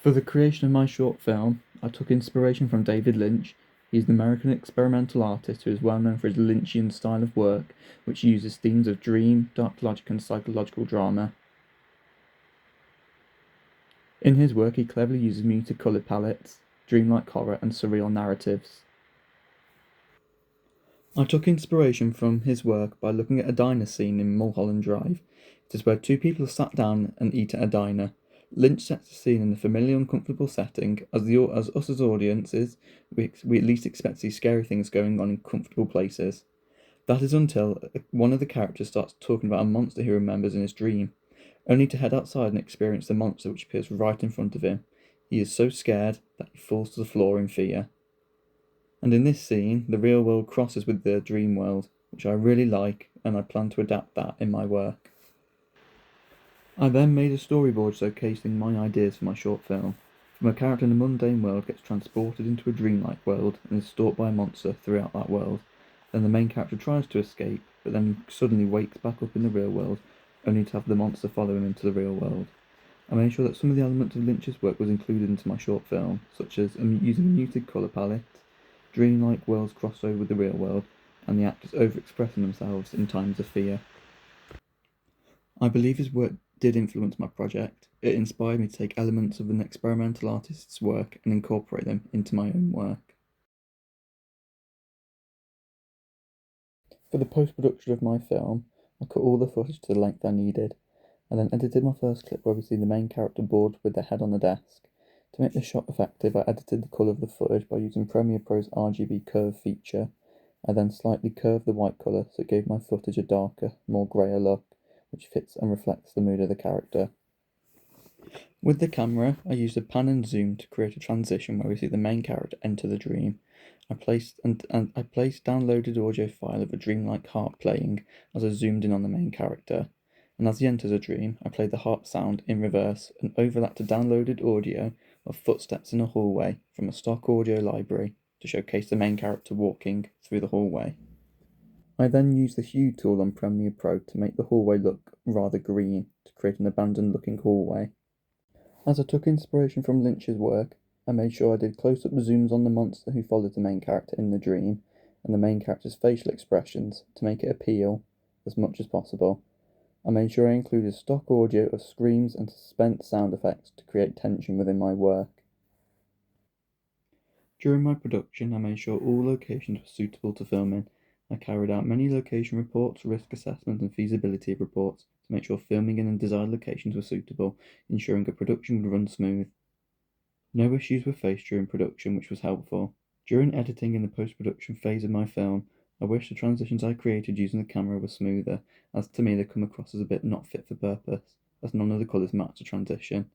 For the creation of my short film, I took inspiration from David Lynch. He is an American experimental artist who is well known for his Lynchian style of work, which uses themes of dream, dark logic, and psychological drama. In his work, he cleverly uses muted colour palettes, dreamlike horror, and surreal narratives. I took inspiration from his work by looking at a diner scene in Mulholland Drive. It is where two people sat down and eat at a diner. Lynch sets the scene in a familiar, uncomfortable setting. As us as audiences, we at least expect to see scary things going on in comfortable places. That is until one of the characters starts talking about a monster he remembers in his dream, only to head outside and experience the monster which appears right in front of him. He is so scared that he falls to the floor in fear. And in this scene, the real world crosses with the dream world, which I really like, and I plan to adapt that in my work. I then made a storyboard showcasing my ideas for my short film. From a character in a mundane world gets transported into a dreamlike world and is stalked by a monster throughout that world. Then the main character tries to escape, but then suddenly wakes back up in the real world, only to have the monster follow him into the real world. I made sure that some of the elements of Lynch's work was included into my short film, such as using a muted colour palette, dreamlike worlds crossed over with the real world, and the actors overexpressing themselves in times of fear. I believe his work did influence my project. It inspired me to take elements of an experimental artist's work and incorporate them into my own work. For the post-production of my film, I cut all the footage to the length I needed. I then edited my first clip where we see the main character bored with their head on the desk. To make the shot effective, I edited the colour of the footage by using Premiere Pro's RGB curve feature. I then slightly curved the white colour so it gave my footage a darker, more greyer look, which fits and reflects the mood of the character. With the camera, I used a pan and zoom to create a transition where we see the main character enter the dream. I placed downloaded audio file of a dreamlike harp playing as I zoomed in on the main character, and as he enters a dream, I played the harp sound in reverse and overlapped a downloaded audio of footsteps in a hallway from a stock audio library to showcase the main character walking through the hallway. I then used the hue tool on Premiere Pro to make the hallway look rather green to create an abandoned looking hallway. As I took inspiration from Lynch's work, I made sure I did close-up zooms on the monster who followed the main character in the dream, and the main character's facial expressions to make it appeal as much as possible. I made sure I included stock audio of screams and suspense sound effects to create tension within my work. During my production, I made sure all locations were suitable to film in. I carried out many location reports, risk assessments, and feasibility reports to make sure filming in the desired locations were suitable, ensuring a production would run smooth. No issues were faced during production, which was helpful. During editing in the post-production phase of my film, I wish the transitions I created using the camera were smoother, as to me they come across as a bit not fit for purpose, as none of the colours match the transition.